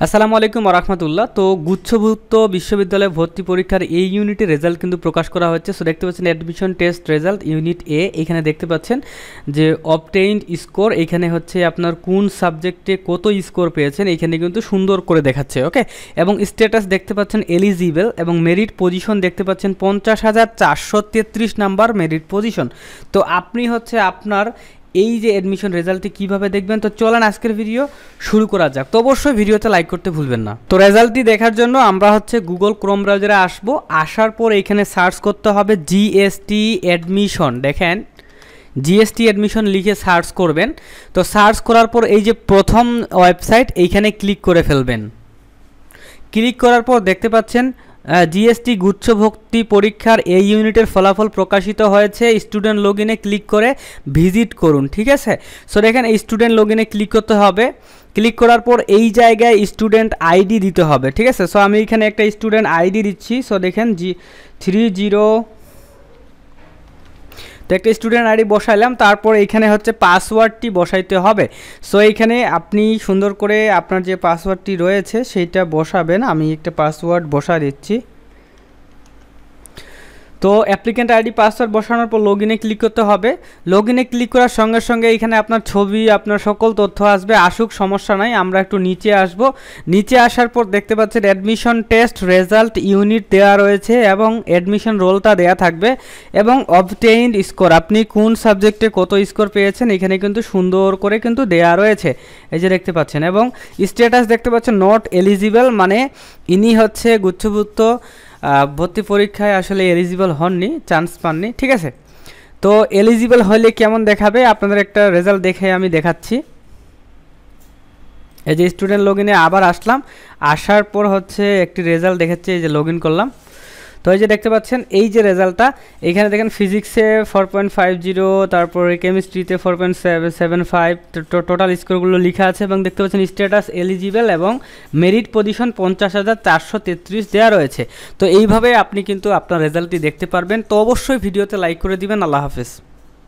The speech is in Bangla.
আসসালামু আলাইকুম ওয়া তো গুচ্ছভুক্ত বিশ্ববিদ্যালয়ে ভর্তি পরীক্ষার এই ইউনিটের রেজাল্ট কিন্তু প্রকাশ করা হচ্ছে। সো দেখতে পাচ্ছেন অ্যাডমিশন টেস্ট রেজাল্ট ইউনিট এ, এখানে দেখতে পাচ্ছেন যে অবটেইনড স্কোর, এখানে হচ্ছে আপনার কোন সাবজেক্টে কত স্কোর পেয়েছেন এখানে কিন্তু সুন্দর করে দেখাচ্ছে। ওকে, এবং স্ট্যাটাস দেখতে পাচ্ছেন এলিজিবল, এবং মেরিট পজিশন দেখতে পাচ্ছেন 50,433 নাম্বার মেরিট পজিশন। তো আপনি হচ্ছে আপনার এই যে অ্যাডমিশন রেজাল্টটি কীভাবে দেখবেন, তো চলেন আজকের ভিডিও শুরু করা যাক। তো অবশ্যই ভিডিওতে লাইক করতে ভুলবেন না। তো রেজাল্টটি দেখার জন্য আমরা হচ্ছে গুগল ক্রোম ব্রাউজারে আসবো। আসার পর এখানে সার্চ করতে হবে জিএসটি অ্যাডমিশন। দেখেন জিএসটি অ্যাডমিশন লিখে সার্চ করবেন। তো সার্চ করার পর এই যে প্রথম ওয়েবসাইট এইখানে ক্লিক করে ফেলবেন। ক্লিক করার পর দেখতে পাচ্ছেন জিএসটি গুচ্ছভর্তি পরীক্ষার এই ইউনিটের ফলাফল প্রকাশিত হয়েছে, স্টুডেন্ট লগইনে ক্লিক করে ভিজিট করুন। ঠিক আছে, সো দেখেন এই স্টুডেন্ট লগইনে ক্লিক করতে হবে। ক্লিক করার পর এই জায়গায় স্টুডেন্ট আইডি দিতে হবে। ঠিক আছে, সো আমি এখানে একটা স্টুডেন্ট আইডি দিচ্ছি। সো দেখেন G30, তো একটা স্টুডেন্ট আইডি বসাইলাম। তারপর এখানে হচ্ছে পাসওয়ার্ডটি বসাইতে হবে। সো এইখানে আপনি সুন্দর করে আপনার যে পাসওয়ার্ডটি রয়েছে সেইটা বসাবেন। আমি একটা পাসওয়ার্ড বসা দিচ্ছি। তো অ্যাপ্লিক্যান্ট আইডি পাসওয়ার্ড বসানোর পর লগইনে ক্লিক করতে হবে। লগইনে ক্লিক করার সঙ্গে সঙ্গে এখানে আপনার ছবি, আপনার সকল তথ্য আসবে। আসুক, সমস্যা নাই, আমরা একটু নিচে আসব। নিচে আসার পর দেখতে পাচ্ছেন অ্যাডমিশন টেস্ট রেজাল্ট ইউনিট দেওয়া রয়েছে এবং অ্যাডমিশন রোলটা দেওয়া থাকবে এবং অবটেইনড স্কোর, আপনি কোন সাবজেক্টে কত স্কোর পেয়েছেন এখানে কিন্তু সুন্দর করে কিন্তু দেওয়া রয়েছে, এই যে দেখতে পাচ্ছেন। এবং স্ট্যাটাস দেখতে পাচ্ছেন নট এলিজিবল, মানে ইনি হচ্ছে গুচ্ছভুক্ত ভর্তি পরীক্ষায় আসলে এলিজিবল হননি, চান্স পাননি। ঠিক আছে, তো এলিজিবল হলে কেমন দেখাবে আপনাদের একটা রেজাল্ট দেখে আমি দেখাচ্ছি। এই যে স্টুডেন্ট লগইনে আবার আসলাম। আসার পর হচ্ছে একটি রেজাল্ট দেখাচ্ছে, এই যে লগ ইন করলাম। তো এই যে দেখতে পাচ্ছেন এই যে রেজাল্টটা, এখানে দেখেন ফিজিক্সে 4.50, তারপরে কেমিস্ট্রিতে 4.75, টোটাল স্কোরগুলো লেখা আছে। এবং দেখতে পাচ্ছেন স্ট্যাটাস এলিজিবল এবং মেরিট পজিশন 50,433 দেওয়া রয়েছে। তো এইভাবে আপনি কিন্তু আপনার রেজাল্টটি দেখতে পারবেন। তো অবশ্যই ভিডিওতে লাইক করে দিবেন। আল্লাহ হাফেজ।